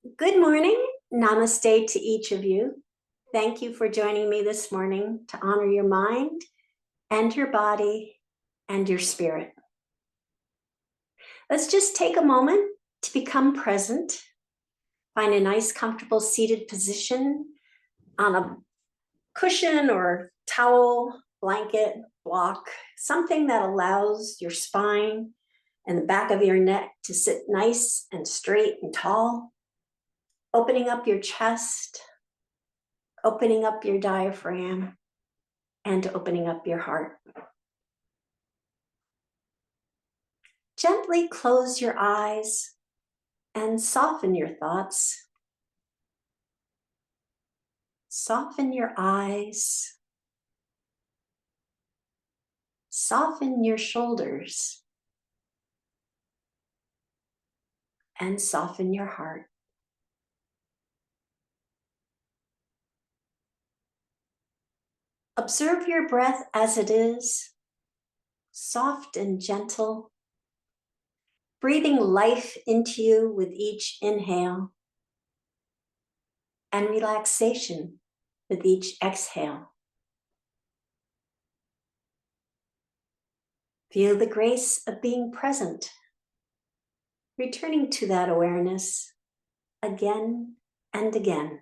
Good morning. Namaste to each of you. Thank you for joining me this morning to honor your mind and your body and your spirit. Let's just take a moment to become present. Find a nice, comfortable seated position on a cushion or towel, blanket, block, something that allows your spine and the back of your neck to sit nice and straight and tall. Opening up your chest, opening up your diaphragm, and opening up your heart. Gently close your eyes and soften your thoughts. Soften your eyes. Soften your shoulders. And soften your heart. Observe your breath as it is, soft and gentle, breathing life into you with each inhale, and relaxation with each exhale. Feel the grace of being present, returning to that awareness again and again.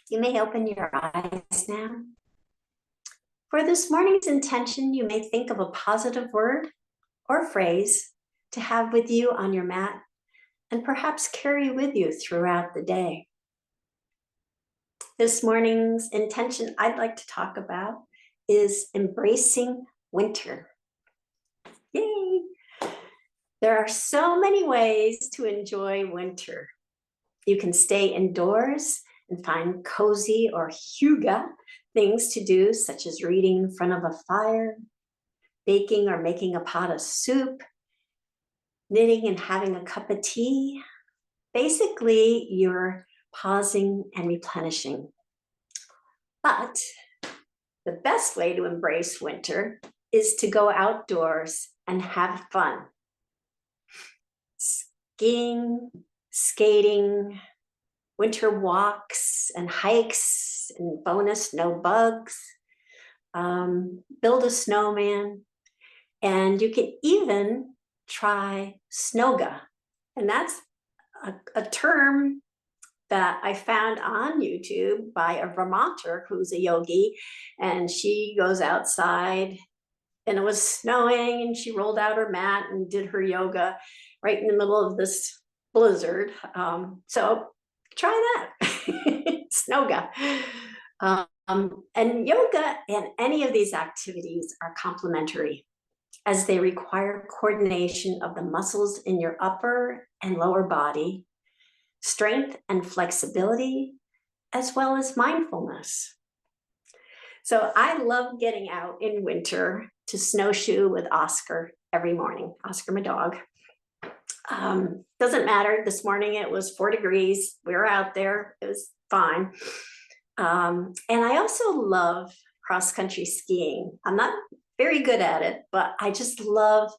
You may open your eyes now. For this morning's intention, you may think of a positive word or phrase to have with you on your mat and perhaps carry with you throughout the day. This morning's intention I'd like to talk about is embracing winter. Yay! There are so many ways to enjoy winter. You can stay indoors and find cozy or hygge things to do, such as reading in front of a fire, baking or making a pot of soup, knitting and having a cup of tea. Basically, you're pausing and replenishing. But the best way to embrace winter is to go outdoors and have fun. Skiing, skating, winter walks and hikes, and bonus, no bugs. Build a snowman, and you can even try snowga. And that's a term that I found on YouTube by a Vermonter who's a yogi, and she goes outside and it was snowing and she rolled out her mat and did her yoga right in the middle of this blizzard. So try that, snowga. And yoga and any of these activities are complementary, as they require coordination of the muscles in your upper and lower body, strength and flexibility, as well as mindfulness. So I love getting out in winter to snowshoe with Oscar every morning. Oscar, my dog. Doesn't matter. This morning it was 4 degrees. We were out there. It was fine. And I also love cross-country skiing. I'm not very good at it, but I just love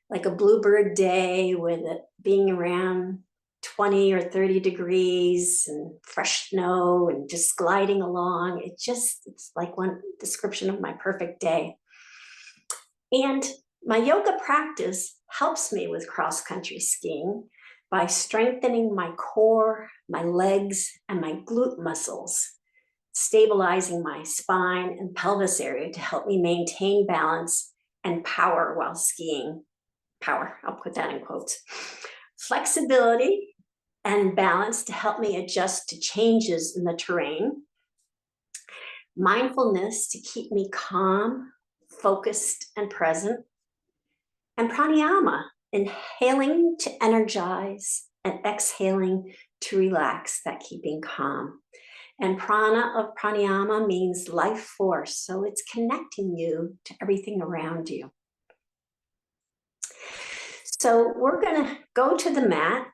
like a bluebird day with it being around 20 or 30 degrees and fresh snow and just gliding along. It's like one description of my perfect day. And my yoga practice helps me with cross-country skiing by strengthening my core, my legs, and my glute muscles. stabilizing my spine and pelvis area to help me maintain balance and power while skiing. Power, I'll put that in quotes. Flexibility and balance to help me adjust to changes in the terrain. Mindfulness to keep me calm, focused, and present. And pranayama, inhaling to energize and exhaling to relax, that keeping calm. And prana of pranayama means life force, so it's connecting you to everything around you. So we're going to go to the mat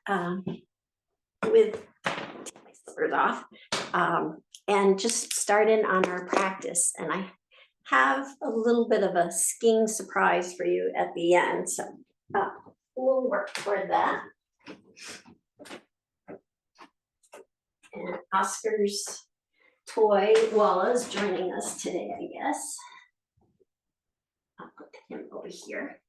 with my slippers off and just start in on our practice. And I have a little bit of a skiing surprise for you at the end, so we'll work toward that. And Oscar's toy Walla's joining us today, I guess. I'll put him over here.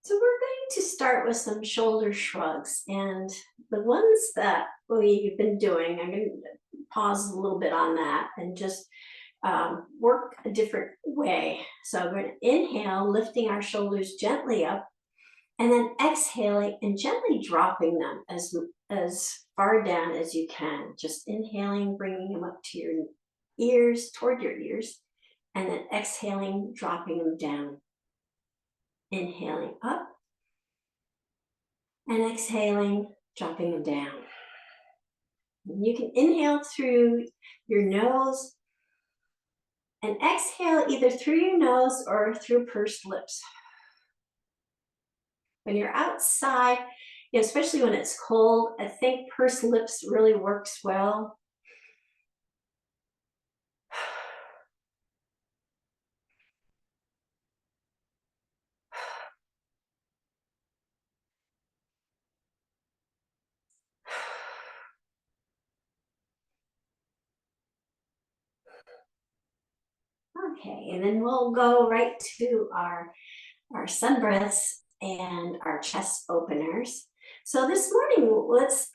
So we're going to start with some shoulder shrugs, and the ones that we've been doing, I'm going to pause a little bit on that and just work a different way. So we're going to inhale, lifting our shoulders gently up, and then exhaling and gently dropping them as far down as you can. Just inhaling, bringing them up to your ears, toward your ears, and then exhaling, dropping them down. Inhaling up, and exhaling, dropping them down. You can inhale through your nose and exhale either through your nose or through pursed lips. When you're outside, especially when it's cold, I think pursed lips really works well. Okay, and then we'll go right to our sun breaths and our chest openers. So this morning, let's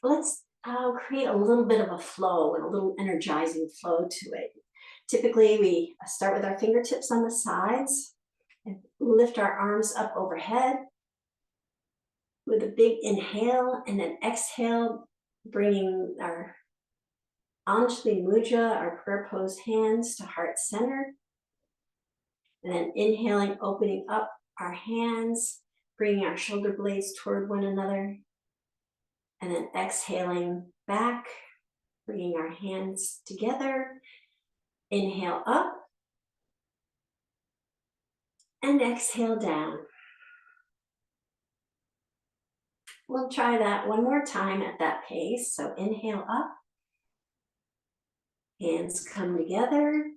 create a little bit of a flow and a little energizing flow to it. Typically, we start with our fingertips on the sides and lift our arms up overhead with a big inhale, and then exhale, bringing our Anjali Mudra, our prayer pose hands, to heart center. And then inhaling, opening up our hands, bringing our shoulder blades toward one another. And then exhaling back, bringing our hands together. Inhale up. And exhale down. We'll try that one more time at that pace. So inhale up. Hands come together.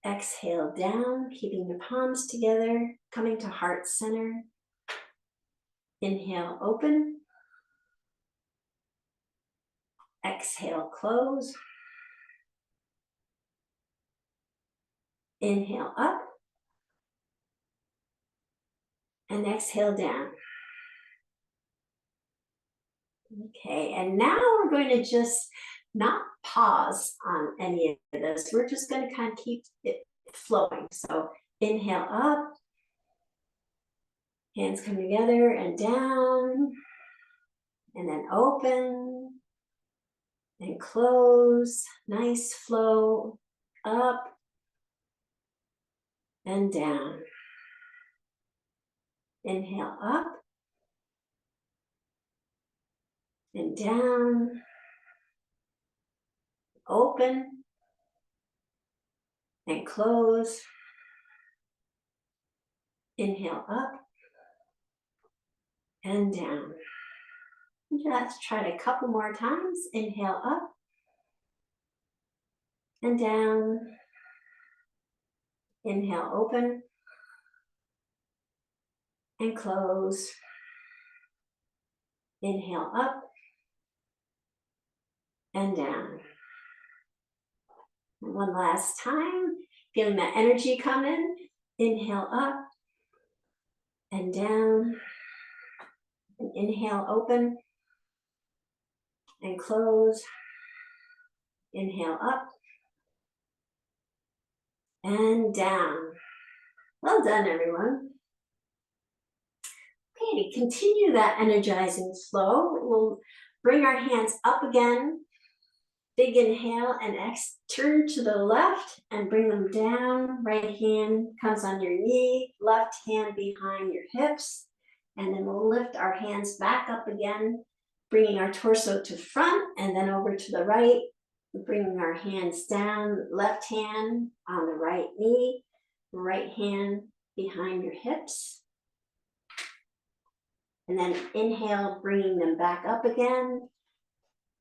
Exhale down, keeping the palms together, coming to heart center. Inhale, open. Exhale, close. Inhale up. And exhale down. Okay, and now we're going to just not pause on any of this. We're just going to kind of keep it flowing. So inhale up. Hands come together and down. And then open. And close. Nice flow. Up. And down. Inhale up. And down. Open. And close. Inhale up. And down. Just try it a couple more times. Inhale up. And down. Inhale, open. And close. Inhale up. And down. And one last time. Feeling that energy come in. Inhale up. And down. And inhale, open and close. Inhale up and down. Well done, everyone. Okay, to continue that energizing flow, we'll bring our hands up again. Big inhale and turn to the left and bring them down. Right hand comes on your knee, left hand behind your hips. And then we'll lift our hands back up again, bringing our torso to front and then over to the right, bringing our hands down, left hand on the right knee, right hand behind your hips. And then inhale, bringing them back up again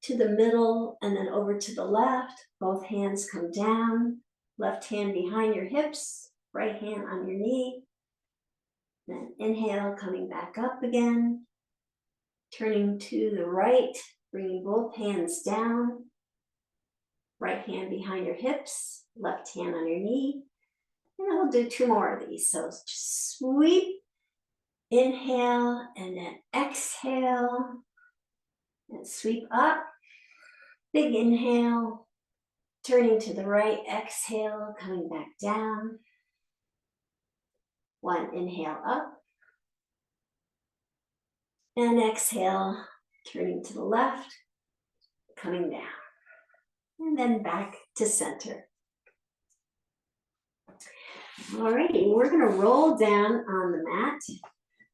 to the middle and then over to the left. Both hands come down, left hand behind your hips, right hand on your knee. Then inhale, coming back up again, turning to the right, bringing both hands down, right hand behind your hips, left hand on your knee. And then we'll do 2 more of these. So just sweep, inhale, and then exhale, and sweep up, big inhale, turning to the right, exhale, coming back down. 1 inhale up, and exhale, turning to the left, coming down, and then back to center. Alrighty, we're gonna roll down on the mat.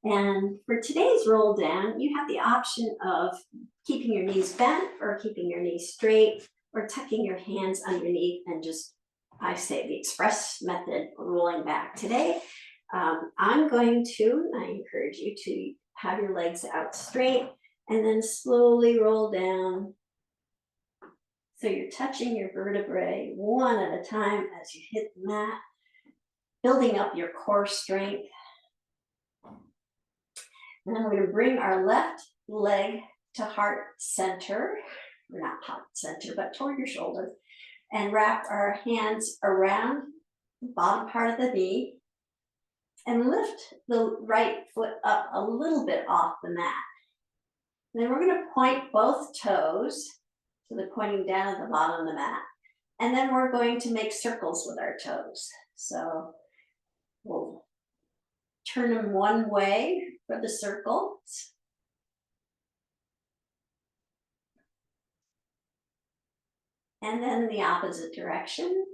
And for today's roll down, you have the option of keeping your knees bent or keeping your knees straight or tucking your hands underneath and just, I say the express method, rolling back. Today, I'm going to, I encourage you to have your legs out straight and then slowly roll down. So you're touching your vertebrae one at a time as you hit the mat, building up your core strength. And then we're going to bring our left leg to heart center, or not heart center, but toward your shoulder, and wrap our hands around the bottom part of the knee and lift the right foot up a little bit off the mat. And then we're going to point both toes, so they're pointing down at the bottom of the mat. And then we're going to make circles with our toes. So we'll turn them one way for the circles. And then the opposite direction.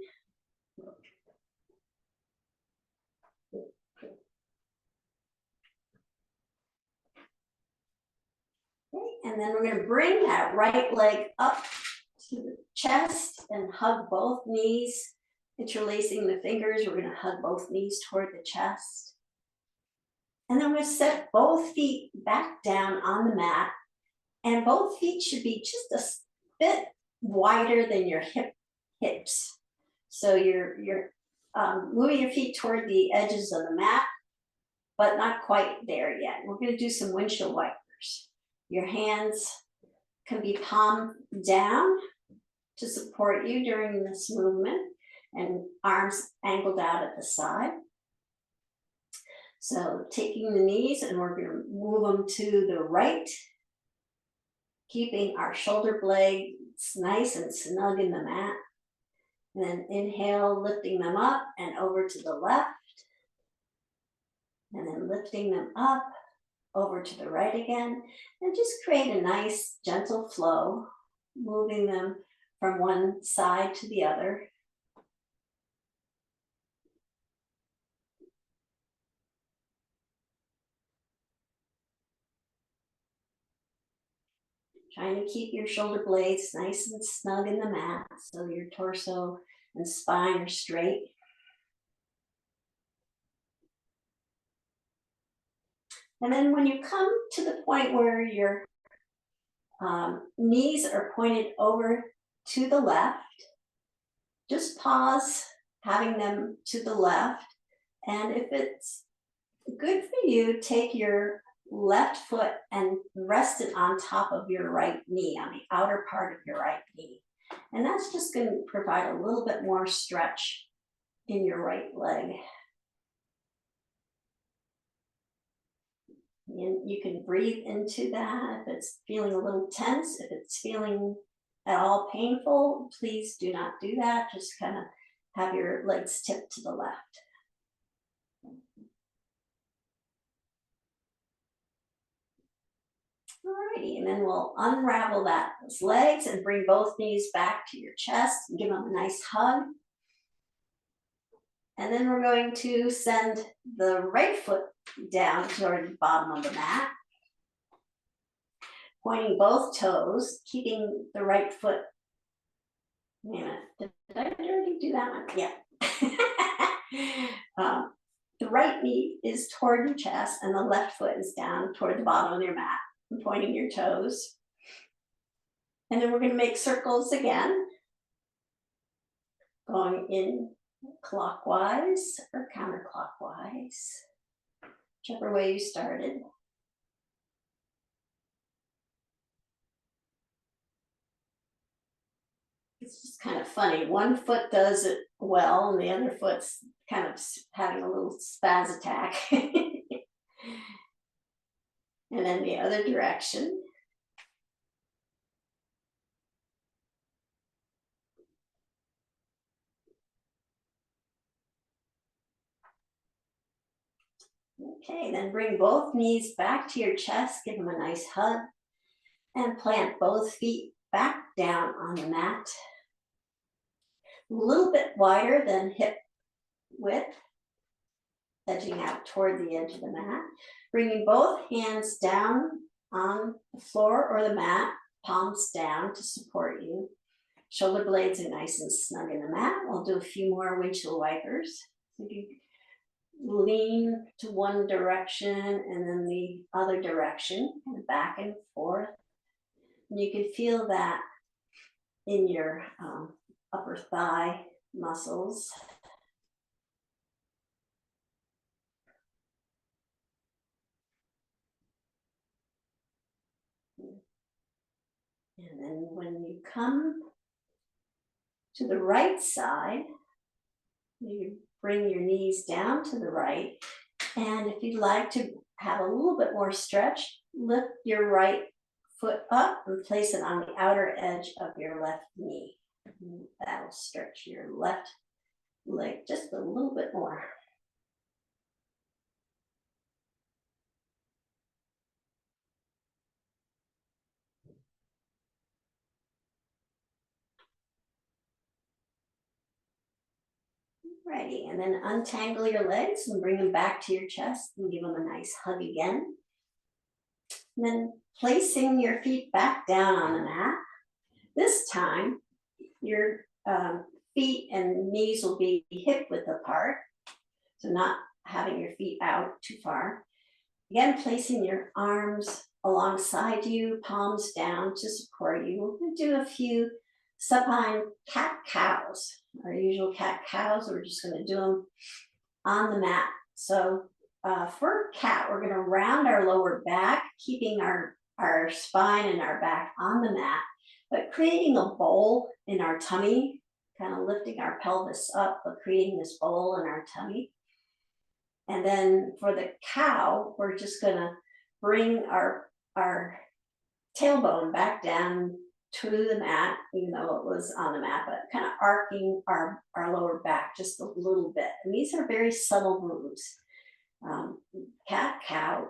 Okay, and then we're going to bring that right leg up to the chest and hug both knees, interlacing the fingers. We're going to hug both knees toward the chest. And then we're going to set both feet back down on the mat. And both feet should be just a bit wider than your hips. So you're moving your feet toward the edges of the mat, but not quite there yet. We're going to do some windshield wipers. Your hands can be palm down to support you during this movement, and arms angled out at the side. So taking the knees, and we're going to move them to the right, keeping our shoulder blades nice and snug in the mat. And then inhale, lifting them up and over to the left. And then lifting them up, over to the right again. And just create a nice, gentle flow, moving them from one side to the other. Trying to keep your shoulder blades nice and snug in the mat so your torso and spine are straight. And then when you come to the point where your knees are pointed over to the left, just pause, having them to the left. And if it's good for you, take your left foot and rest it on top of your right knee, on the outer part of your right knee. And that's just going to provide a little bit more stretch in your right leg. And you can breathe into that if it's feeling a little tense. If it's feeling at all painful, please do not do that. Just kind of have your legs tipped to the left. Alrighty, and then we'll unravel those legs and bring both knees back to your chest and give them a nice hug. And then we're going to send the right foot down toward the bottom of the mat, pointing both toes, keeping the right foot. Wait a minute, did I already do that one? Yeah. The right knee is toward your chest and the left foot is down toward the bottom of your mat, and pointing your toes. And then we're going to make circles again, going in clockwise or counterclockwise, whichever way you started. It's just kind of funny. One foot does it well and the other foot's kind of having a little spaz attack. And then the other direction. Okay, then bring both knees back to your chest, give them a nice hug, and plant both feet back down on the mat. A little bit wider than hip width, edging out toward the edge of the mat. Bringing both hands down on the floor or the mat, palms down to support you. Shoulder blades are nice and snug in the mat. We'll do a few more windshield wipers. So you lean to one direction and then the other direction, and back and forth. And you can feel that in your upper thigh muscles. And then when you come to the right side, you bring your knees down to the right. And if you'd like to have a little bit more stretch, lift your right foot up and place it on the outer edge of your left knee. And that'll stretch your left leg just a little bit more. Ready, and then untangle your legs and bring them back to your chest and give them a nice hug again. And then placing your feet back down on the mat. This time, your feet and knees will be hip width apart, so not having your feet out too far. Again, placing your arms alongside you, palms down to support you. We're going to do a few supine cat-cows. Our usual cat-cows, we're just going to do them on the mat. So for cat, we're going to round our lower back, keeping our spine and our back on the mat, but creating a bowl in our tummy, kind of lifting our pelvis up, but creating this bowl in our tummy. And then for the cow, we're just going to bring our tailbone back down to the mat, even though it was on the mat, but kind of arcing our lower back just a little bit. And these are very subtle moves. Cat, cow,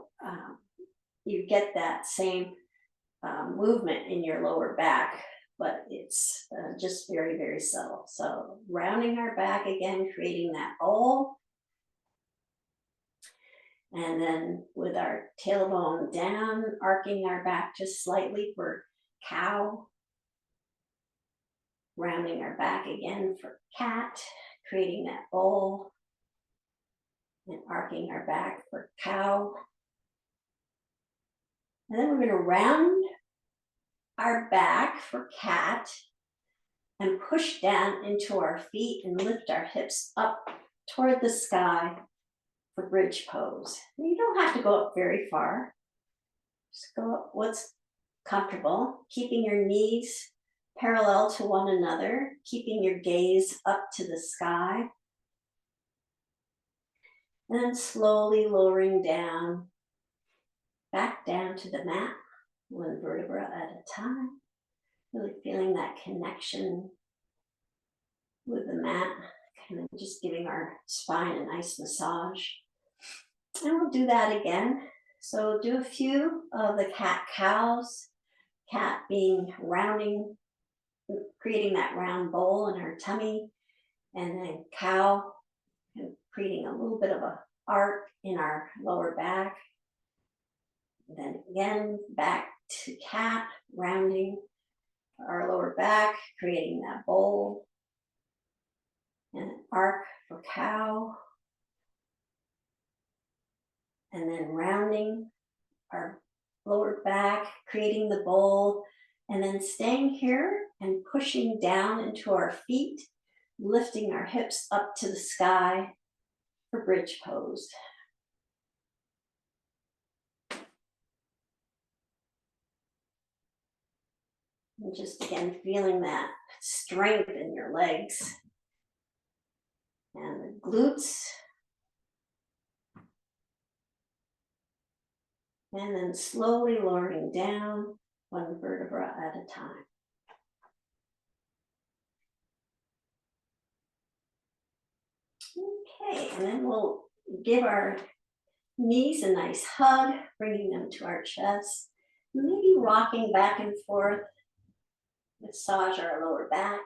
you get that same movement in your lower back, but it's just very, very subtle. So rounding our back again, creating that bowl. And then with our tailbone down, arcing our back just slightly for cow. Rounding our back again for cat, creating that bowl. And arcing our back for cow. And then we're going to round our back for cat and push down into our feet and lift our hips up toward the sky for bridge pose. And you don't have to go up very far. Just go up what's comfortable, keeping your knees parallel to one another, keeping your gaze up to the sky. And then slowly lowering down back down to the mat, one vertebra at a time. Really feeling that connection with the mat, kind of just giving our spine a nice massage. And we'll do that again. So do a few of the cat-cows, cat being rounding, creating that round bowl in our tummy, and then cow, and creating a little bit of a arc in our lower back. Then again, back to cat, rounding our lower back, creating that bowl, and an arc for cow, and then rounding our lower back, creating the bowl, and then staying here and pushing down into our feet, lifting our hips up to the sky for bridge pose. And just again, feeling that strength in your legs and the glutes. And then slowly lowering down, one vertebra at a time. Okay, and then we'll give our knees a nice hug, bringing them to our chest, maybe rocking back and forth, massage our lower back.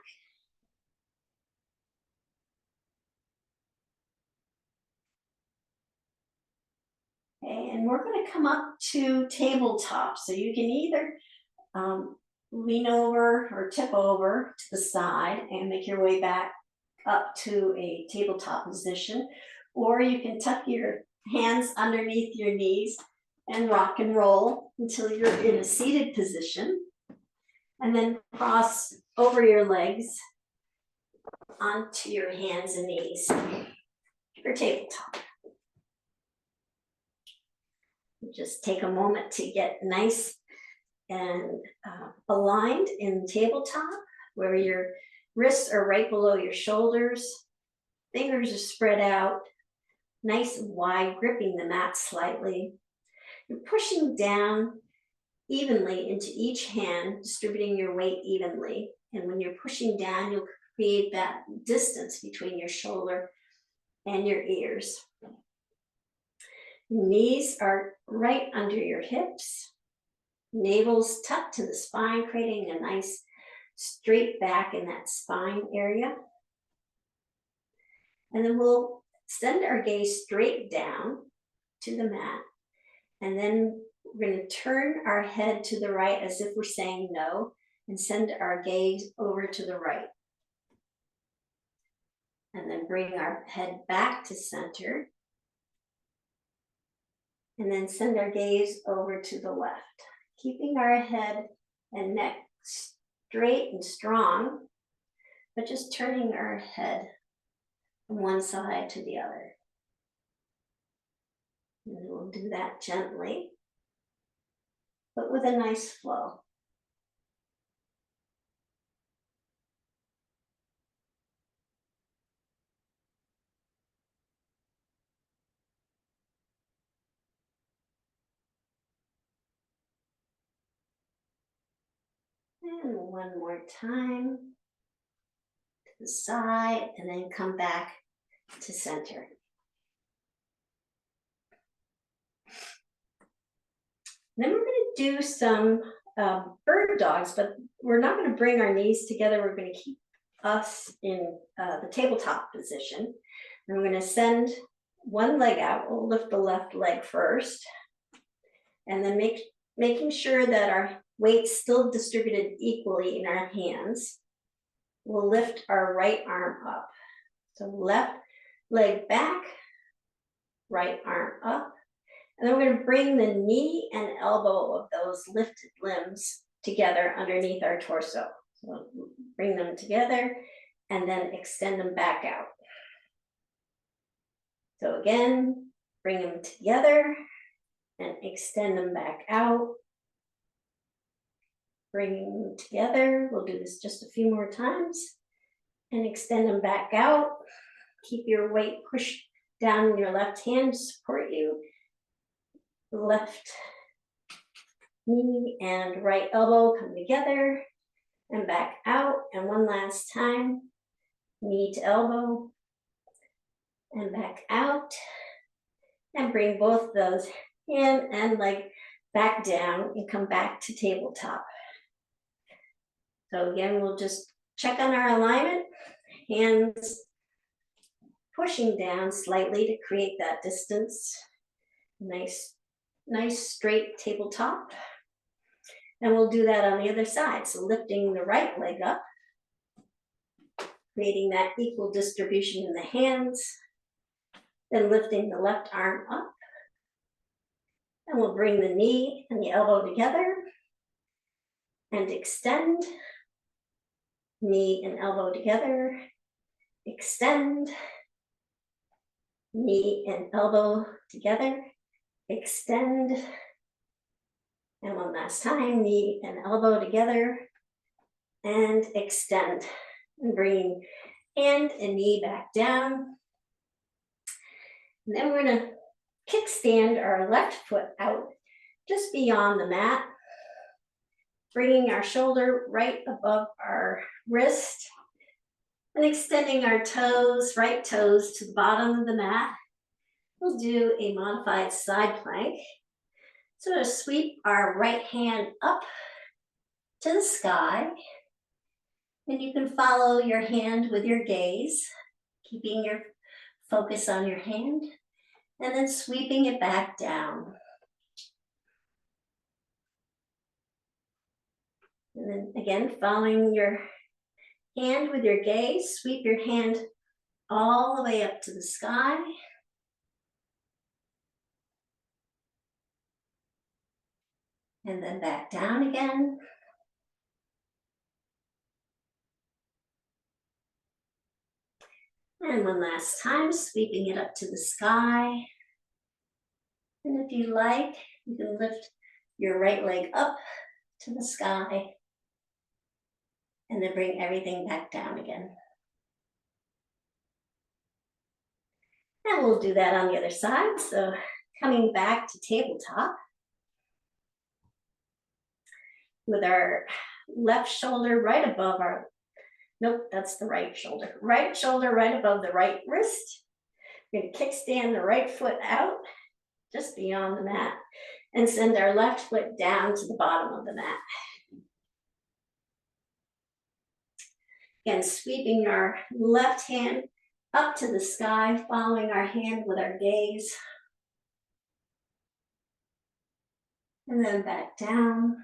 Okay, and we're going to come up to tabletop. So you can either lean over or tip over to the side and make your way back up to a tabletop position, or you can tuck your hands underneath your knees and rock and roll until you're in a seated position, and then cross over your legs onto your hands and knees for tabletop. Just take a moment to get nice and aligned in tabletop, where your wrists are right below your shoulders, fingers are spread out, nice and wide, gripping the mat slightly. You're pushing down evenly into each hand, distributing your weight evenly. And when you're pushing down, you'll create that distance between your shoulder and your ears. Knees are right under your hips. Navel's tucked to the spine, creating a nice straight back in that spine area. And then we'll send our gaze straight down to the mat. And then we're going to turn our head to the right as if we're saying no, and send our gaze over to the right. And then bring our head back to center. And then send our gaze over to the left, keeping our head and neck straight and strong, but just turning our head from one side to the other. And we'll do that gently, but with a nice flow. And one more time to the side, and then come back to center. Then we're going to do some bird dogs, but we're not going to bring our knees together. We're going to keep us in the tabletop position. And we're going to send one leg out. We'll lift the left leg first, and then making sure that our weight's still distributed equally in our hands. We'll lift our right arm up. So left leg back, right arm up. And then we're going to bring the knee and elbow of those lifted limbs together underneath our torso. So bring them together and then extend them back out. So again, bring them together and extend them back out. Bring them together. We'll do this just a few more times and extend them back out. Keep your weight pushed down in your left hand to support you. Left Knee and right elbow come together and back out. And one last time, knee to elbow and back out. And bring both those hand and leg back down and come back to tabletop. So again, we'll just check on our alignment, hands pushing down slightly to create that distance. Nice straight tabletop. And we'll do that on the other side. So lifting the right leg up, creating that equal distribution in the hands, then lifting the left arm up. And we'll bring the knee and the elbow together and extend. Knee and elbow together, extend. Knee and elbow together, extend. And one last time, knee and elbow together and extend. And bring hand and knee back down. And then we're going to kickstand our left foot out just beyond the mat, bringing our shoulder right above our wrist and extending our toes, right toes to the bottom of the mat. We'll do a modified side plank. So to sweep our right hand up to the sky, and you can follow your hand with your gaze, keeping your focus on your hand, and then sweeping it back down. And then again, following your hand with your gaze, sweep your hand all the way up to the sky. And then back down again. And one last time, sweeping it up to the sky. And if you like, you can lift your right leg up to the sky and then bring everything back down again. And we'll do that on the other side. So coming back to tabletop with our left shoulder right above our, nope, that's the right shoulder. Right shoulder right above the right wrist. We're going to kickstand the right foot out just beyond the mat and send our left foot down to the bottom of the mat. Again, sweeping our left hand up to the sky, following our hand with our gaze. And then back down.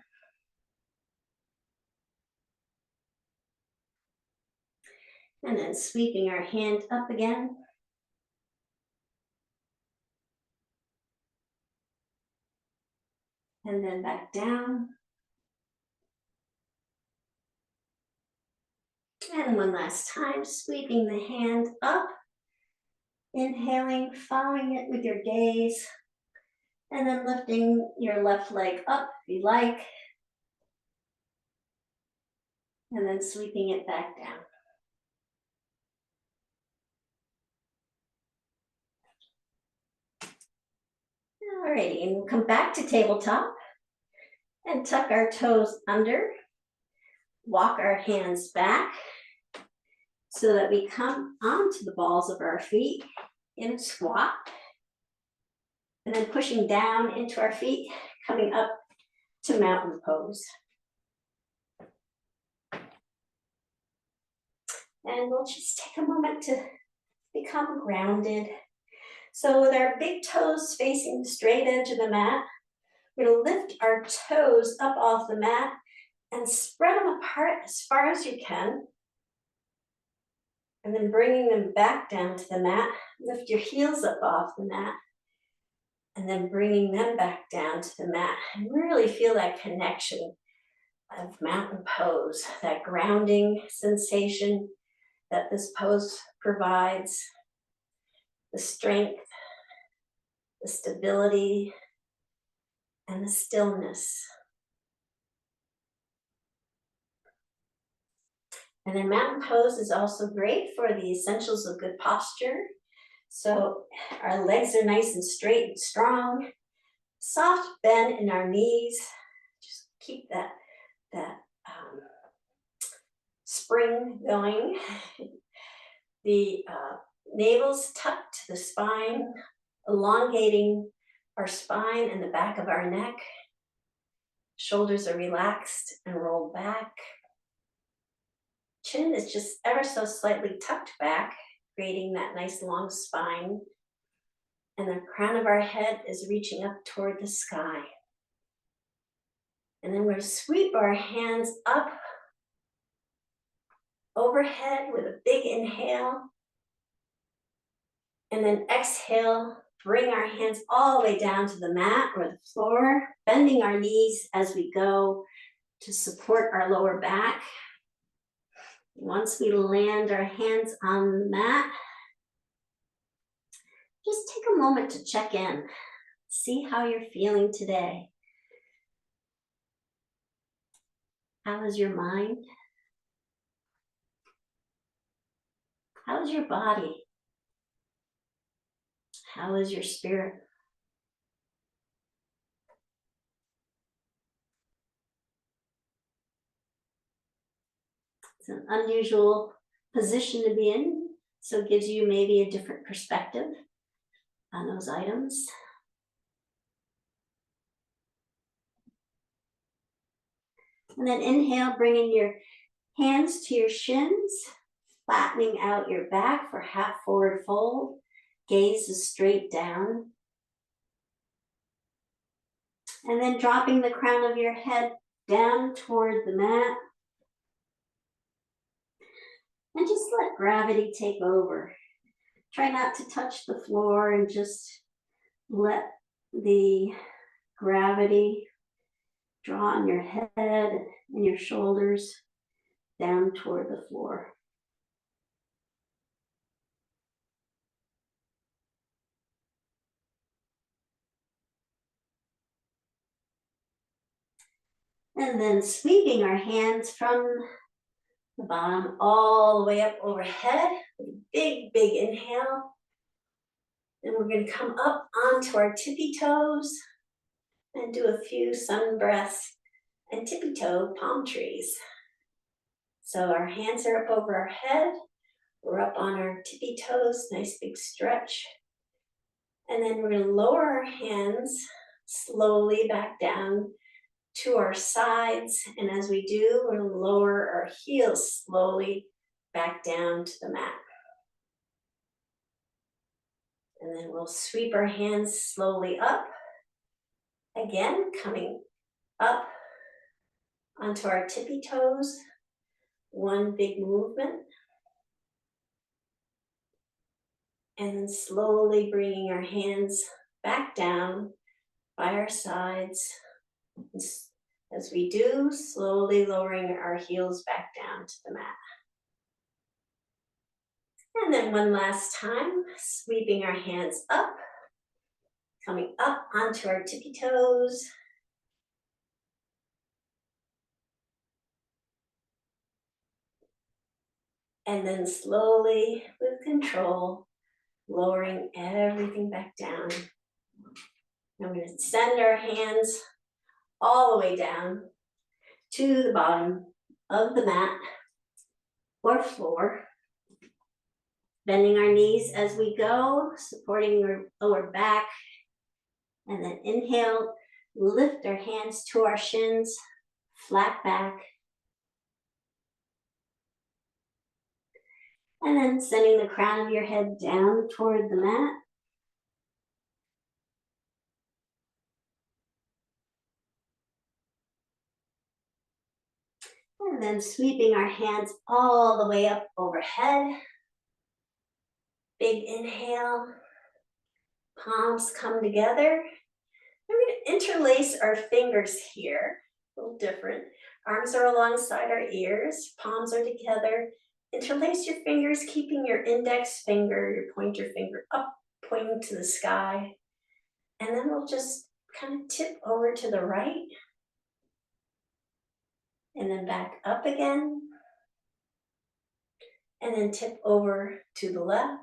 And then sweeping our hand up again. And then back down. And one last time, sweeping the hand up, inhaling, following it with your gaze, and then lifting your left leg up if you like, and then sweeping it back down. Alrighty, and we'll come back to tabletop and tuck our toes under, walk our hands back so that we come onto the balls of our feet in a squat, and then pushing down into our feet, coming up to mountain pose. And we'll just take a moment to become grounded. So with our big toes facing the straight edge of the mat, we're going to lift our toes up off the mat and spread them apart as far as you can. And then bringing them back down to the mat, lift your heels up off the mat, and then bringing them back down to the mat. And really feel that connection of mountain pose, that grounding sensation that this pose provides, the strength, the stability, and the stillness. And then mountain pose is also great for the essentials of good posture. So our legs are nice and straight and strong. Soft bend in our knees keep that spring going. The navel's tucked to the spine, elongating our spine and the back of our neck. Shoulders are relaxed and rolled back. Chin is just ever so slightly tucked back, creating that nice long spine. And the crown of our head is reaching up toward the sky. And then we're going to sweep our hands up overhead with a big inhale. And then exhale, bring our hands all the way down to the mat or the floor, bending our knees as we go to support our lower back. Once we land our hands on the mat, just take a moment to check in. See how you're feeling today. How is your mind? How is your body? How is your spirit? It's an unusual position to be in, so it gives you maybe a different perspective on those items. And then inhale, bringing your hands to your shins, flattening out your back for half forward fold. Gaze is straight down. And then dropping the crown of your head down toward the mat. And just let gravity take over. Try not to touch the floor and just let the gravity draw on your head and your shoulders down toward the floor. And then sweeping our hands from the bottom all the way up overhead. Big, big inhale. And we're going to come up onto our tippy toes and do a few sun breaths and tippy toe palm trees. So our hands are up over our head. We're up on our tippy toes, nice big stretch. And then we're going to lower our hands slowly back down to our sides. And as we do, we're going to lower our heels slowly back down to the mat. And then we'll sweep our hands slowly up. Again, coming up onto our tippy toes. One big movement. And then slowly bringing our hands back down by our sides. As we do, slowly lowering our heels back down to the mat. And then one last time, sweeping our hands up, coming up onto our tippy toes. And then slowly, with control, lowering everything back down. And we're going to send our hands all the way down to the bottom of the mat or floor. Bending our knees as we go, supporting our lower back. And then inhale, lift our hands to our shins, flat back. And then sending the crown of your head down toward the mat. And then sweeping our hands all the way up overhead. Big inhale. Palms come together. We're going to interlace our fingers here. A little different. Arms are alongside our ears. Palms are together. Interlace your fingers, keeping your index finger, your pointer finger up, pointing to the sky. And then we'll just kind of tip over to the right. And then back up again. And then tip over to the left.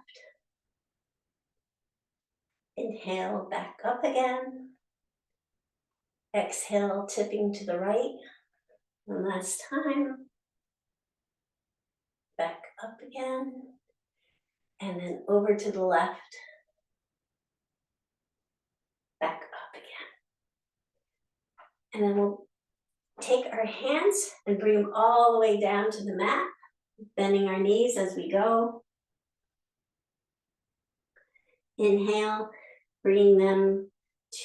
Inhale, back up again. Exhale, tipping to the right. One last time. Back up again. And then over to the left. Back up again. And then we'll take our hands and bring them all the way down to the mat, bending our knees as we go. Inhale, bringing them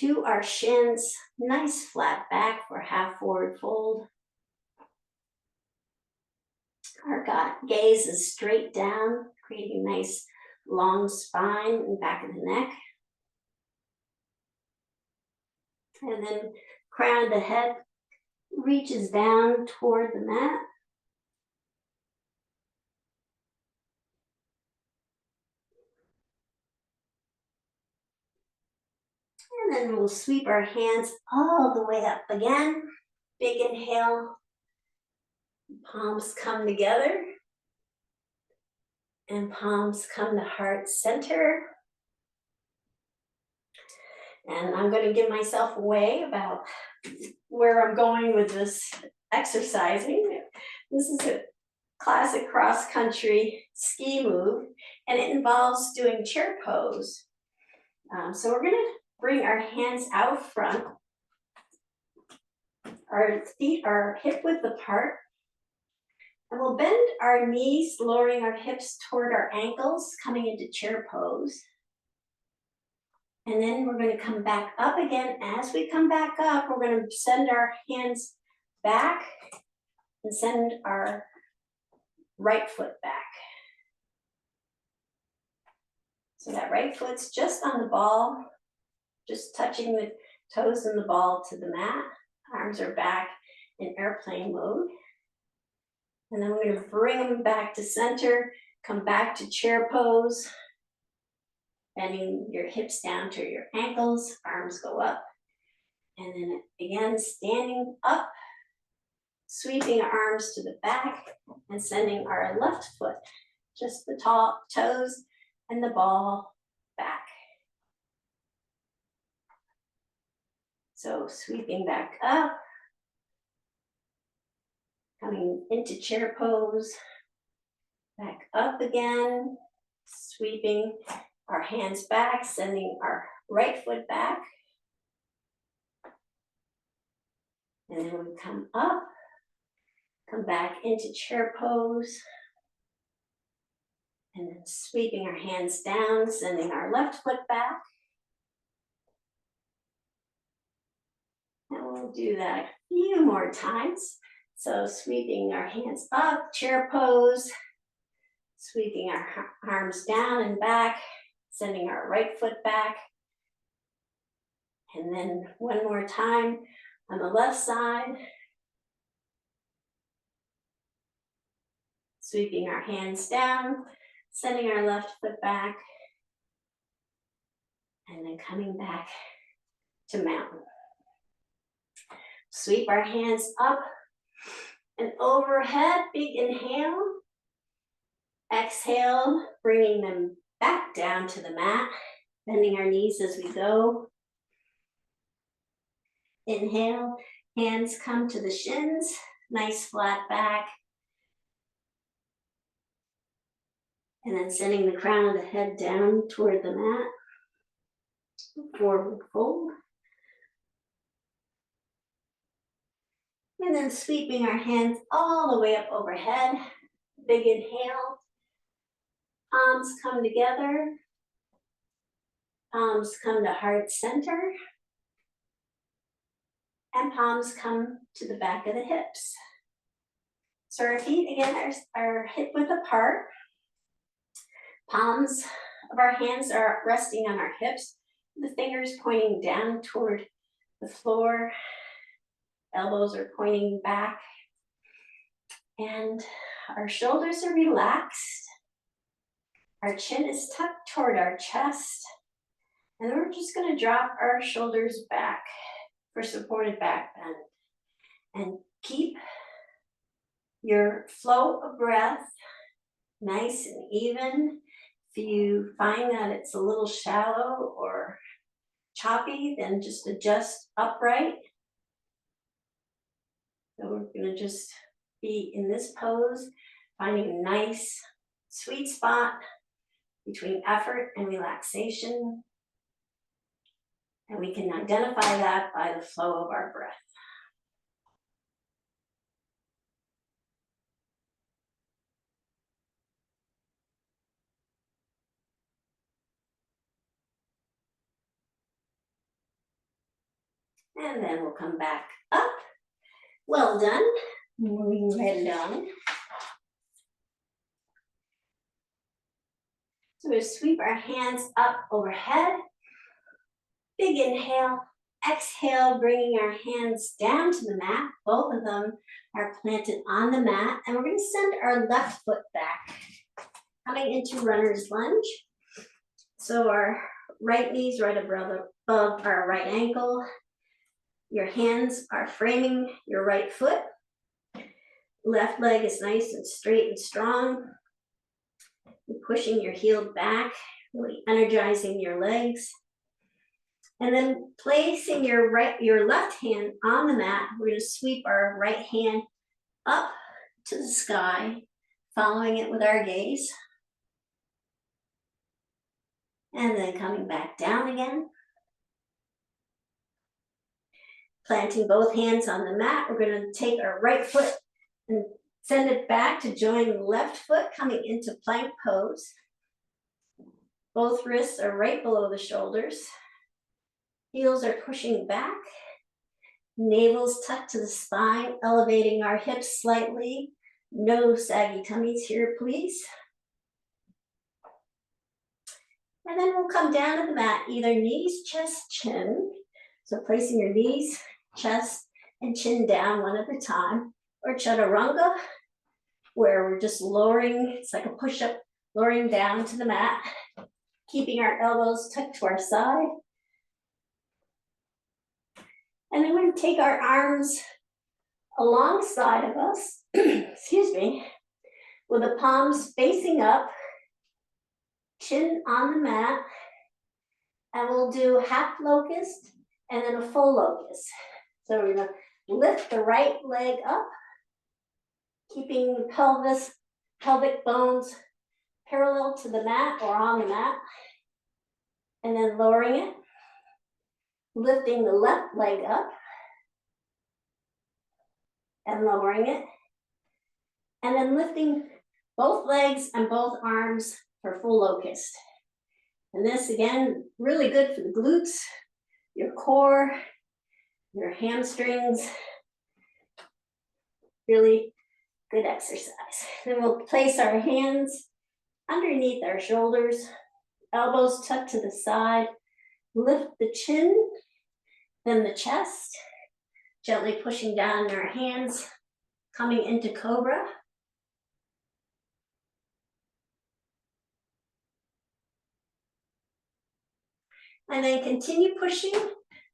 to our shins, nice flat back for half forward fold. Our gaze is straight down, creating a nice long spine and back of the neck. And then crown of the head reaches down toward the mat. And then we'll sweep our hands all the way up again. Big inhale. Palms come together. And palms come to heart center. And I'm going to give myself away about where I'm going with this exercising. This is a classic cross-country ski move, and it involves doing chair pose. So we're going to bring our hands out front. Our feet are hip width apart. And we'll bend our knees, lowering our hips toward our ankles, coming into chair pose. And then we're going to come back up again. As we come back up, we're going to send our hands back and send our right foot back. So that right foot's just on the ball, just touching the toes and the ball to the mat. Arms are back in airplane mode. And then we're going to bring them back to center, come back to chair pose, bending your hips down to your ankles, arms go up. And then again, standing up, sweeping arms to the back and sending our left foot, just the toes and the ball back. So sweeping back up, coming into chair pose, back up again, sweeping our hands back, sending our right foot back. And then we come up, come back into chair pose. And then sweeping our hands down, sending our left foot back. And we'll do that a few more times. So sweeping our hands up, chair pose, sweeping our arms down and back, sending our right foot back. And then one more time on the left side. Sweeping our hands down, sending our left foot back. And then coming back to mountain. Sweep our hands up and overhead, big inhale. Exhale, bringing them back down to the mat, bending our knees as we go. Inhale, hands come to the shins, nice flat back. And then sending the crown of the head down toward the mat. Forward fold. And then sweeping our hands all the way up overhead. Big inhale. Palms come together. Palms come to heart center. And palms come to the back of the hips. So our feet again are hip width apart. Palms of our hands are resting on our hips. The fingers pointing down toward the floor. Elbows are pointing back. And our shoulders are relaxed. Our chin is tucked toward our chest. And we're just going to drop our shoulders back for supported back bend. And keep your flow of breath nice and even. If you find that it's a little shallow or choppy, then just adjust upright. So we're gonna just be in this pose, finding a nice sweet spot between effort and relaxation. And we can identify that by the flow of our breath. And then we'll come back up. Well done. Moving right down. So we'll sweep our hands up overhead. Big inhale. Exhale, bringing our hands down to the mat. Both of them are planted on the mat. And we're going to send our left foot back, coming into runner's lunge. So our right knee's right above our right ankle. Your hands are framing your right foot. Left leg is nice and straight and strong. You're pushing your heel back, really energizing your legs. And then placing your left hand on the mat, we're going to sweep our right hand up to the sky, following it with our gaze. And then coming back down again. Planting both hands on the mat, we're going to take our right foot and send it back to join the left foot, coming into plank pose. Both wrists are right below the shoulders. Heels are pushing back. Navel's tucked to the spine, elevating our hips slightly. No saggy tummies here, please. And then we'll come down to the mat, either knees, chest, chin. So placing your knees, chest, and chin down one at a time. Or chaturanga, where we're just lowering, it's like a push-up, lowering down to the mat, keeping our elbows tucked to our side. And then we're going to take our arms alongside of us, excuse me, with the palms facing up, chin on the mat, and we'll do half locust and then a full locust. So we're going to lift the right leg up, keeping the pelvic bones parallel to the mat or on the mat, and then lowering it, lifting the left leg up, and lowering it, and then lifting both legs and both arms for full locust. And this, again, really good for the glutes, your core, your hamstrings, really good exercise. Then we'll place our hands underneath our shoulders, elbows tucked to the side, lift the chin, then the chest, gently pushing down our hands, coming into cobra. And then continue pushing,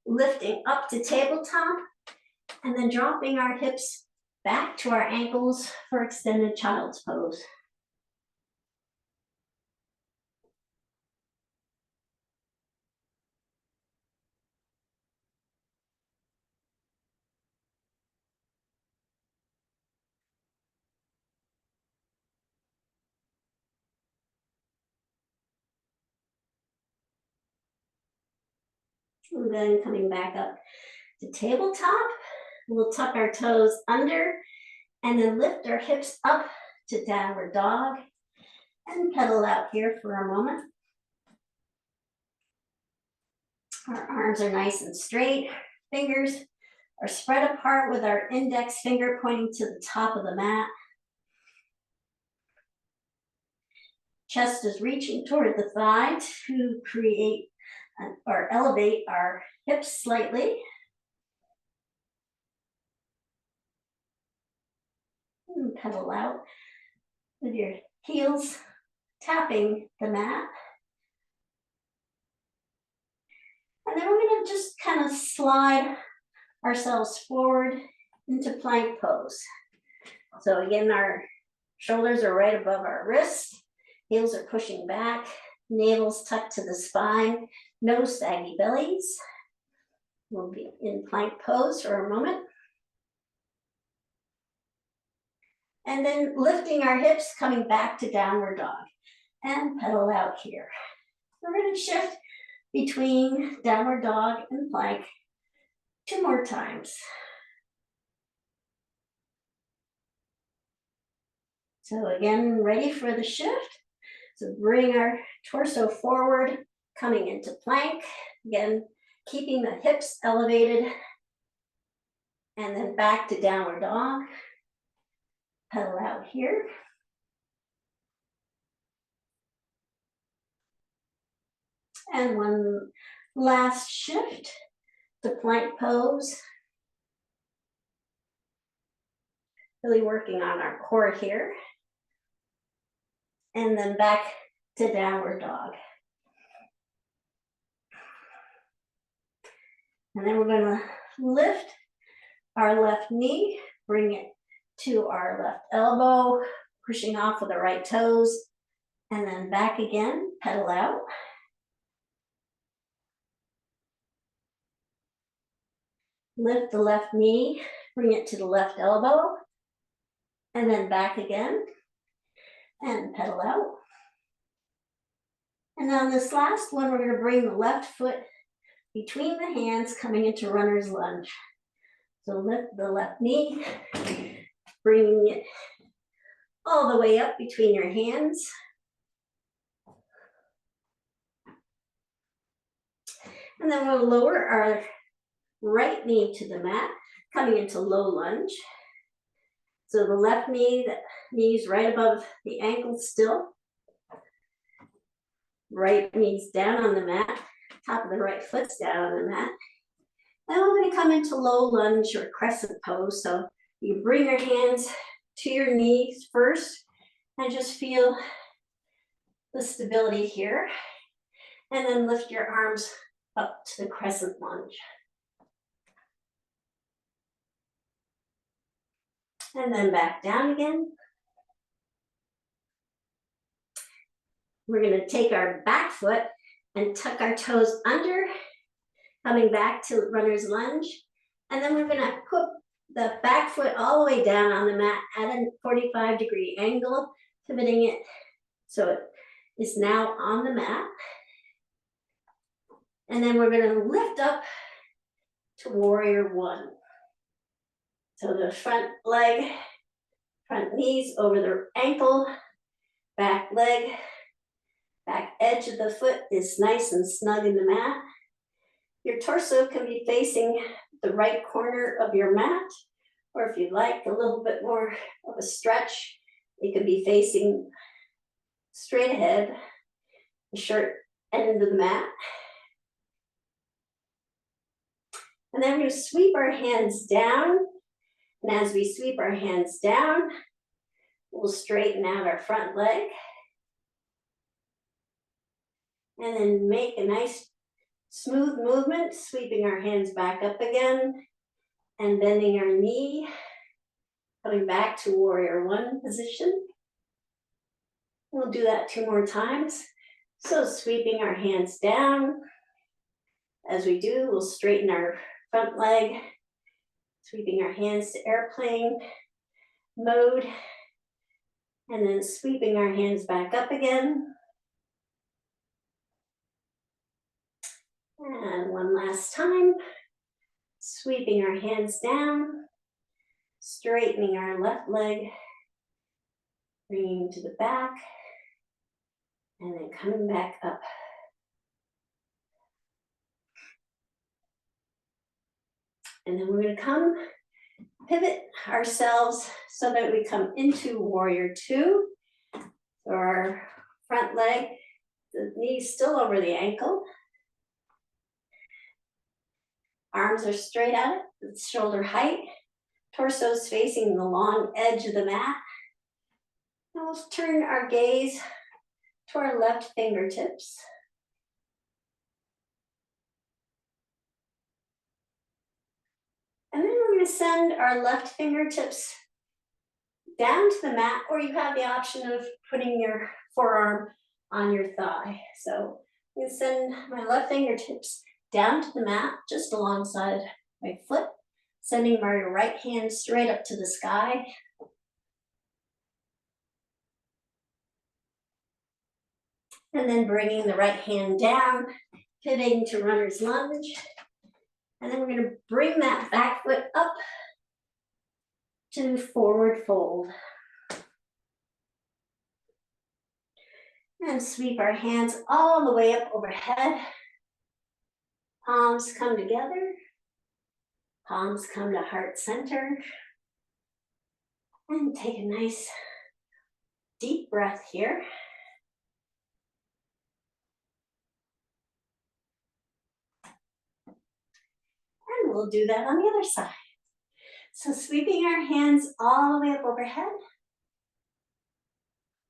lifting up to tabletop, and then dropping our hips back to our ankles for extended child's pose. And then coming back up to tabletop, we'll tuck our toes under and then lift our hips up to downward dog and pedal out here for a moment. Our arms are nice and straight. Fingers are spread apart with our index finger pointing to the top of the mat. Chest is reaching toward the thigh to create or elevate our hips slightly. And pedal out with your heels tapping the mat. And then we're going to just kind of slide ourselves forward into plank pose. So again, our shoulders are right above our wrists, heels are pushing back, navel's tucked to the spine, no saggy bellies. We'll be in plank pose for a moment. And then lifting our hips, coming back to downward dog. And pedal out here. We're going to shift between downward dog and plank 2 more times. So again, ready for the shift. So bring our torso forward, coming into plank. Again, keeping the hips elevated. And then back to downward dog. Pedal out here. And one last shift to plank pose. Really working on our core here. And then back to downward dog. And then we're going to lift our left knee, bring it to our left elbow, pushing off with the right toes, and then back again, pedal out. Lift the left knee, bring it to the left elbow, and then back again, and pedal out. And on this last one, we're going to bring the left foot between the hands, coming into runner's lunge. So lift the left knee, bringing it all the way up between your hands. And then we'll lower our right knee to the mat, coming into low lunge. So the left knee, the knee's right above the ankle still. Right knee's down on the mat, top of the right foot's down on the mat. And we're going to come into low lunge or crescent pose. So you bring your hands to your knees first and just feel the stability here. And then lift your arms up to the crescent lunge. And then back down again. We're going to take our back foot and tuck our toes under, coming back to runner's lunge. And then we're going to put the back foot all the way down on the mat at a 45-degree angle, pivoting it so it is now on the mat. And then we're going to lift up to warrior one. So the front leg, front knees over the ankle, back leg, back edge of the foot is nice and snug in the mat. Your torso can be facing the right corner of your mat, or if you'd like a little bit more of a stretch, it could be facing straight ahead, the short end of the mat. And then we're going to sweep our hands down. And as we sweep our hands down, we'll straighten out our front leg. And then make a nice smooth movement, sweeping our hands back up again and bending our knee, coming back to warrior one position. We'll do that 2 more times. So sweeping our hands down. As we do, we'll straighten our front leg, sweeping our hands to airplane mode, and then sweeping our hands back up again. And one last time, sweeping our hands down, straightening our left leg, bringing to the back, and then coming back up. And then we're going to come pivot ourselves so that we come into warrior two. So our front leg, the knees still over the ankle. Arms are straight out at shoulder height. Torso's facing the long edge of the mat. And we'll turn our gaze to our left fingertips. And then we're going to send our left fingertips down to the mat, or you have the option of putting your forearm on your thigh. So I'm going to send my left fingertips down to the mat, just alongside my foot, sending my right hand straight up to the sky. And then bringing the right hand down, pivoting to runner's lunge. And then we're going to bring that back foot up to forward fold. And sweep our hands all the way up overhead. Palms come together. Palms come to heart center. And take a nice deep breath here. And we'll do that on the other side. So sweeping our hands all the way up overhead.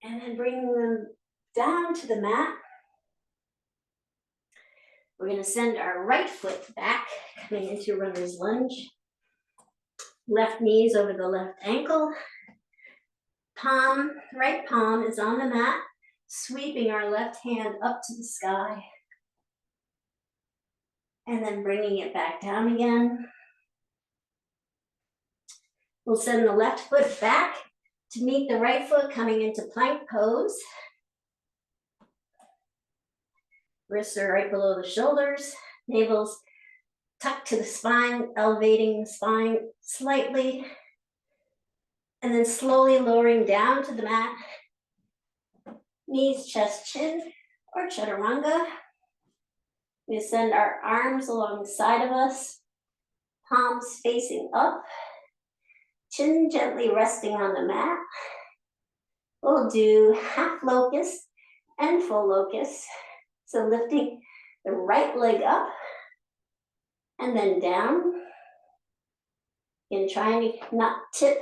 And then bringing them down to the mat. We're going to send our right foot back, coming into runner's lunge. Left knee is over the left ankle. Right palm is on the mat, sweeping our left hand up to the sky. And then bringing it back down again. We'll send the left foot back to meet the right foot, coming into plank pose. Wrists are right below the shoulders, navel's tucked to the spine, elevating the spine slightly, and then slowly lowering down to the mat. Knees, chest, chin, or chaturanga. We send our arms along the side of us, palms facing up, chin gently resting on the mat. We'll do half locust and full locust. So lifting the right leg up and then down. And trying to not tip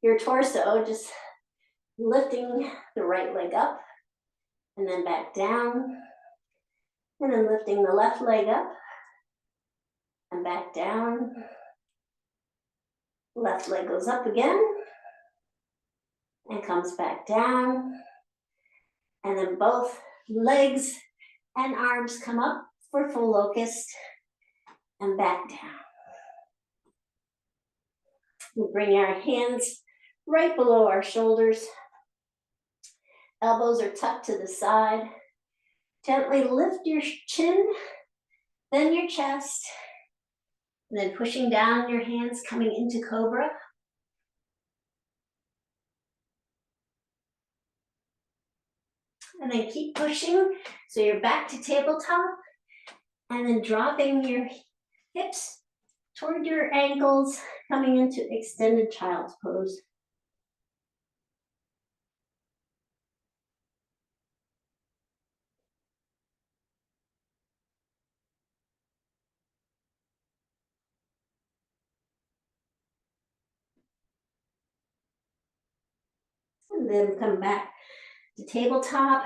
your torso, just lifting the right leg up and then back down. And then lifting the left leg up and back down. Left leg goes up again and comes back down. And then both legs and arms come up for full locust and back down. We'll bring our hands right below our shoulders. Elbows are tucked to the side. Gently lift your chin, then your chest, and then pushing down your hands, coming into cobra. And then keep pushing, so you're back to tabletop, and then dropping your hips toward your ankles, coming into extended child's pose. And then come back to tabletop.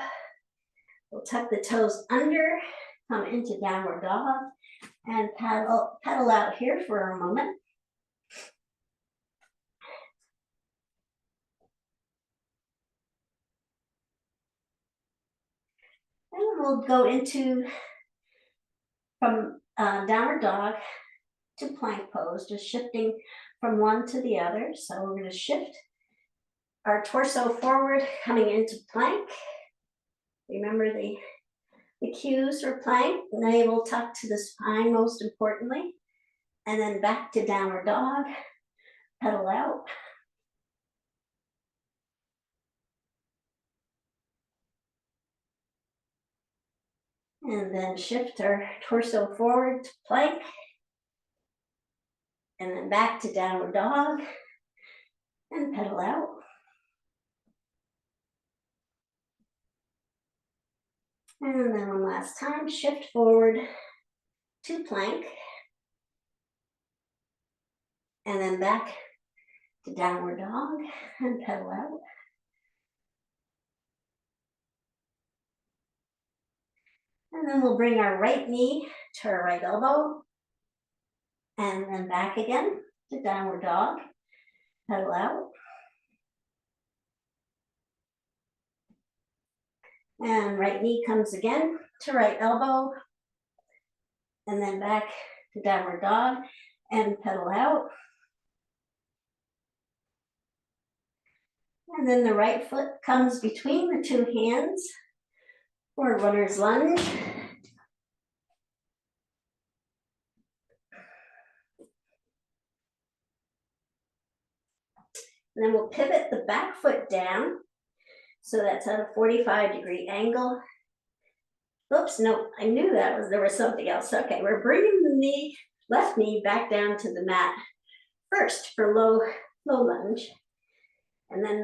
We'll tuck the toes under, come into downward dog, and pedal out here for a moment. And we'll go into from downward dog to plank pose, just shifting from one to the other. So we're going to shift our torso forward, coming into plank. Remember the cues for plank, navel tucked to the spine most importantly. And then back to downward dog, pedal out. And then shift our torso forward to plank. And then back to downward dog and pedal out. And then one last time, shift forward to plank. And then back to downward dog and pedal out. And then we'll bring our right knee to our right elbow. And then back again to downward dog, pedal out. And right knee comes again to right elbow. And then back to downward dog and pedal out. And then the right foot comes between the two hands. Forward runner's lunge. And then we'll pivot the back foot down. So that's at a 45-degree angle. Oops, no, I knew there was something else. Okay, we're bringing the left knee back down to the mat first for low lunge. And then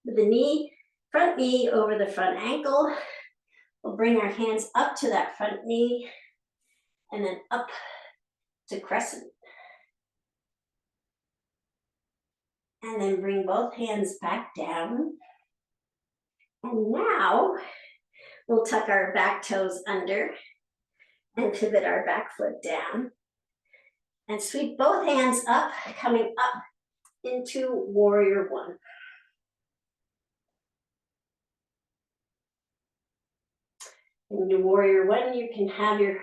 the front knee over the front ankle. We'll bring our hands up to that front knee and then up to crescent. And then bring both hands back down. And now we'll tuck our back toes under and pivot our back foot down. And sweep both hands up, coming up into warrior one. In your warrior one, you can have your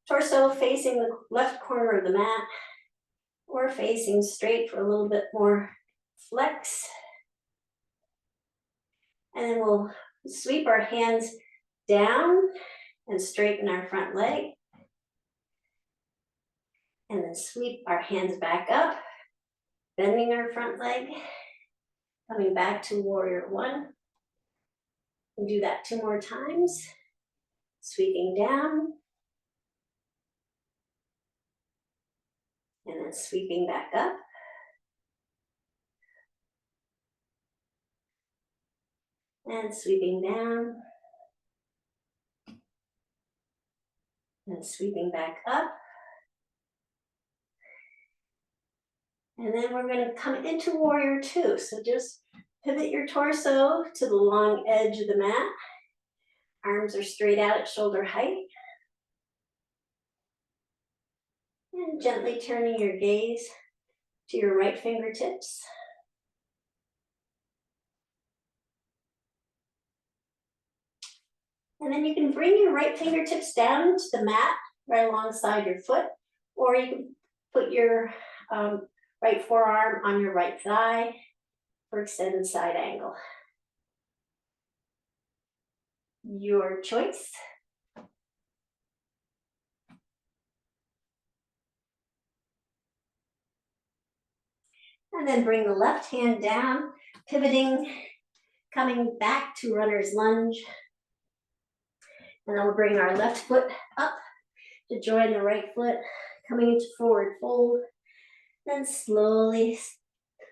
torso facing the left corner of the mat or facing straight for a little bit more flex. And then we'll sweep our hands down and straighten our front leg. And then sweep our hands back up, bending our front leg, coming back to warrior one. We'll do that 2 more times. Sweeping down. And then sweeping back up. And sweeping down. And sweeping back up. And then we're going to come into warrior two. So just pivot your torso to the long edge of the mat. Arms are straight out at shoulder height. And gently turning your gaze to your right fingertips. And then you can bring your right fingertips down to the mat right alongside your foot, or you can put your right forearm on your right thigh for extended side angle. Your choice. And then bring the left hand down, pivoting, coming back to runner's lunge. And then we'll bring our left foot up to join the right foot, coming into forward fold. Then slowly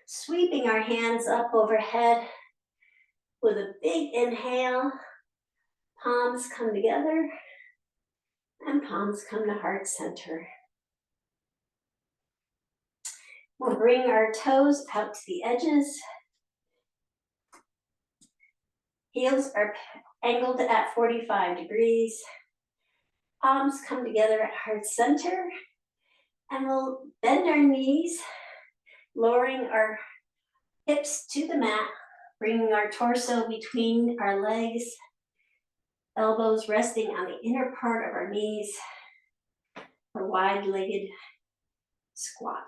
sweeping our hands up overhead with a big inhale. Palms come together and palms come to heart center. We'll bring our toes out to the edges. Heels are angled at 45 degrees. Palms come together at heart center. And we'll bend our knees, lowering our hips to the mat, bringing our torso between our legs, elbows resting on the inner part of our knees for wide-legged squat.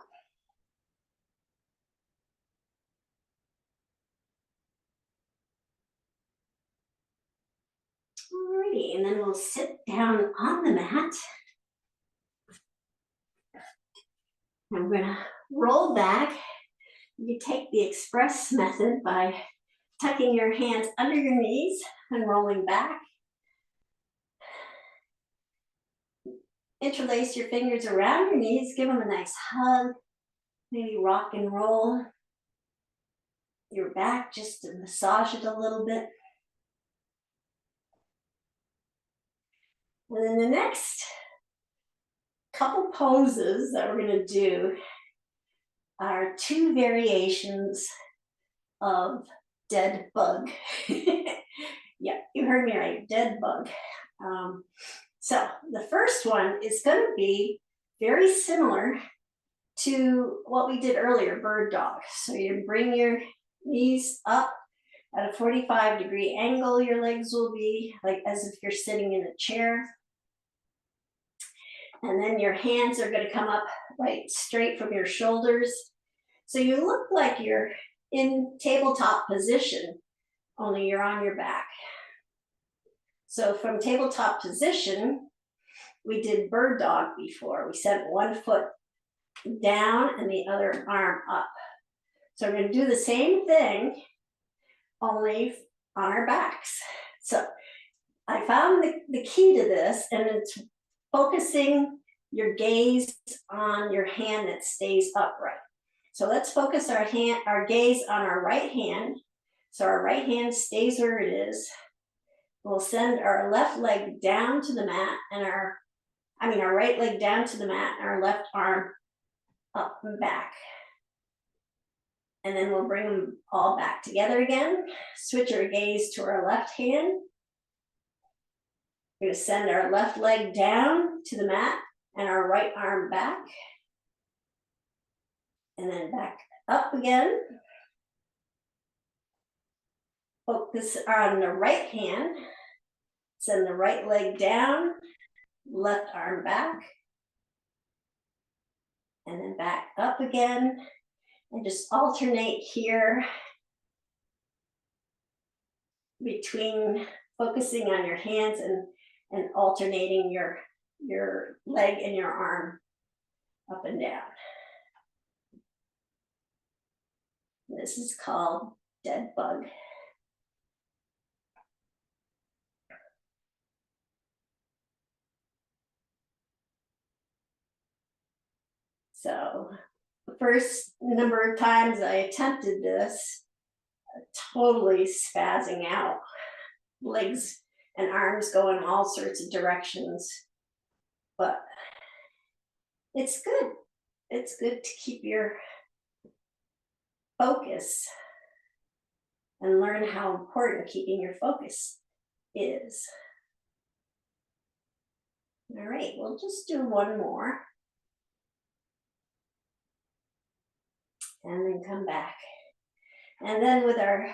Alrighty, and then we'll sit down on the mat. And we're gonna roll back. You take the express method by tucking your hands under your knees and rolling back. Interlace your fingers around your knees, give them a nice hug. Maybe rock and roll your back just to massage it a little bit. And then the next couple poses that we're going to do are 2 variations of dead bug. Yeah, you heard me right, dead bug. So the first one is going to be very similar to what we did earlier, bird dog. So you bring your knees up at a 45-degree angle. Your legs will be like as if you're sitting in a chair. And then your hands are going to come up right straight from your shoulders. So you look like you're in tabletop position, only you're on your back. So from tabletop position, we did bird dog before. We sent one foot down and the other arm up. So we're going to do the same thing, only on our backs. So I found the key to this, and it's focusing your gaze on your hand that stays upright. So let's focus our gaze on our right hand. So our right hand stays where it is. We'll send our left leg down to the mat and our right leg down to the mat and our left arm up and back. And then we'll bring them all back together again. Switch our gaze to our left hand. We're going to send our left leg down to the mat and our right arm back. And then back up again. Focus on the right hand. Send the right leg down, left arm back. And then back up again. And just alternate here between focusing on your hands and alternating your leg and your arm up and down. This is called dead bug. So the first number of times I attempted this, totally spazzing out, legs and arms going all sorts of directions, but it's good. It's good to keep your focus and learn how important keeping your focus is. All right, we'll just do one more. And then come back. And then with our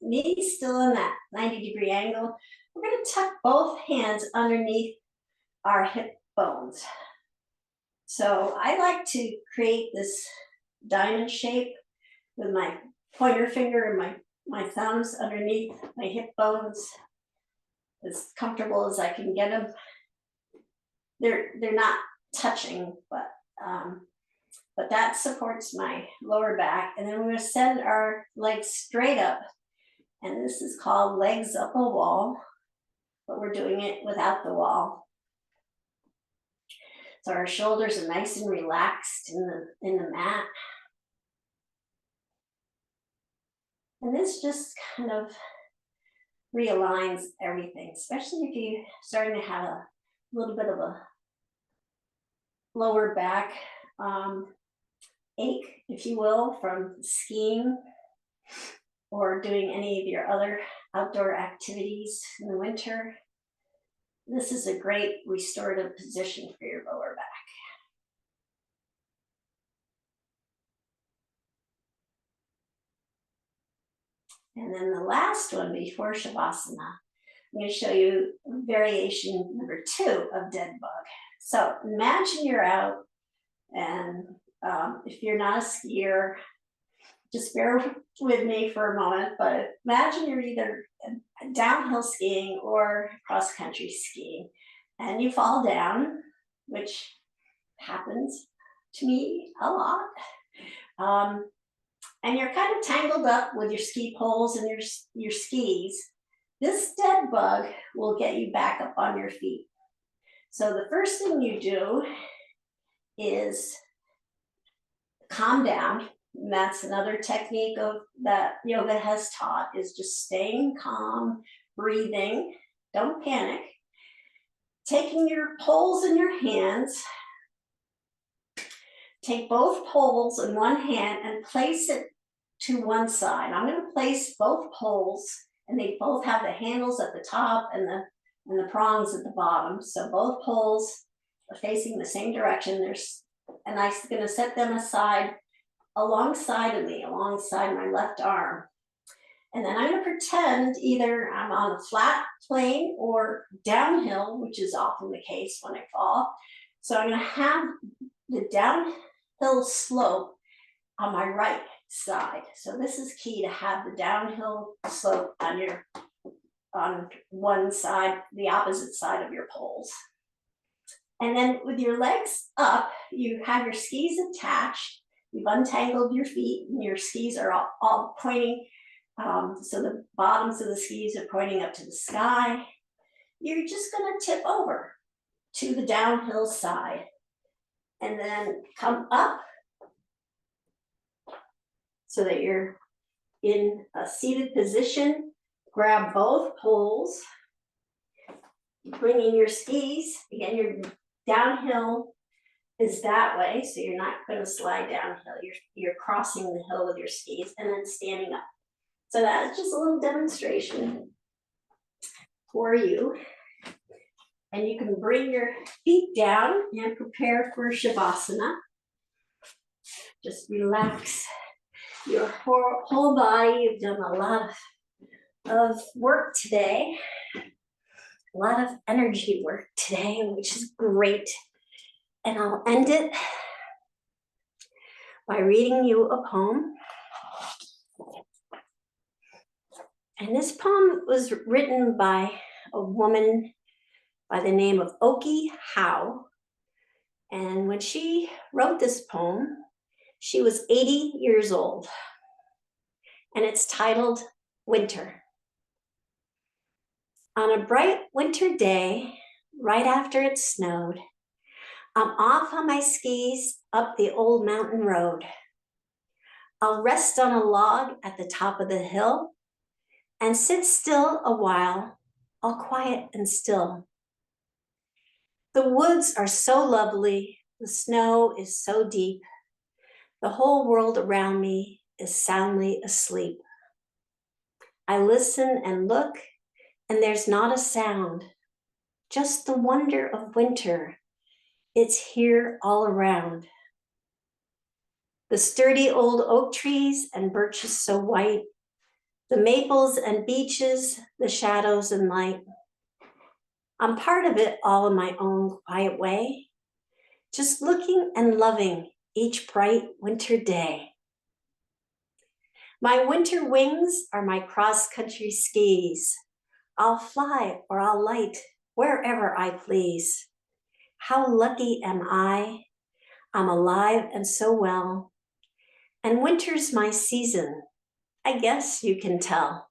knees still in that 90-degree angle, we're going to tuck both hands underneath our hip bones. So I like to create this diamond shape with my pointer finger and my thumbs underneath my hip bones, as comfortable as I can get them. They're not touching, but that supports my lower back. And then we're going to send our legs straight up. And this is called legs up a wall, but we're doing it without the wall. So our shoulders are nice and relaxed in the mat. And this just kind of realigns everything, especially if you're starting to have a little bit of a lower back ache, if you will, from skiing or doing any of your other outdoor activities in the winter. This is a great restorative position for your lower back. And then the last one before Shavasana, I'm going to show you variation number 2 of dead bug. So imagine you're out, and if you're not a skier, just bear with me for a moment, but imagine you're either downhill skiing or cross-country skiing, and you fall down, which happens to me a lot. And you're kind of tangled up with your ski poles and your skis. This dead bug will get you back up on your feet. So the first thing you do is calm down. And that's another technique that yoga has taught, is just staying calm, breathing, don't panic. Taking your poles in your hands, take both poles in one hand and place it to one side. I'm going to place both poles, and they both have the handles at the top and the prongs at the bottom. So both poles are facing the same direction. And I'm going to set them aside alongside of me, alongside my left arm. And then I'm going to pretend either I'm on a flat plane or downhill, which is often the case when I fall. So I'm going to have the downhill slope on my right side. So this is key, to have the downhill slope on your on one side, the opposite side of your poles. And then with your legs up, you have your skis attached. You've untangled your feet and your skis are all pointing. So the bottoms of the skis are pointing up to the sky. You're just gonna tip over to the downhill side and then come up so that you're in a seated position. Grab both poles, bringing your skis, again, your downhill is that way, so you're not going to slide downhill. You're crossing the hill with your skis and then standing up. So that's just a little demonstration for you. And you can bring your feet down and prepare for Shavasana. Just relax your whole body. You've done a lot of work today, a lot of energy work today, which is great. And I'll end it by reading you a poem. And this poem was written by a woman by the name of Okie, Howe. And when she wrote this poem, she was 80 years old. And it's titled Winter. On a bright winter day, right after it snowed, I'm off on my skis up the old mountain road. I'll rest on a log at the top of the hill and sit still a while, all quiet and still. The woods are so lovely, the snow is so deep, the whole world around me is soundly asleep. I listen and look, and there's not a sound, just the wonder of winter. It's here all around. The sturdy old oak trees and birches so white, the maples and beeches, the shadows and light. I'm part of it all in my own quiet way, just looking and loving each bright winter day. My winter wings are my cross-country skis. I'll fly or I'll light wherever I please. How lucky am I? I'm alive and so well. And winter's my season. I guess you can tell.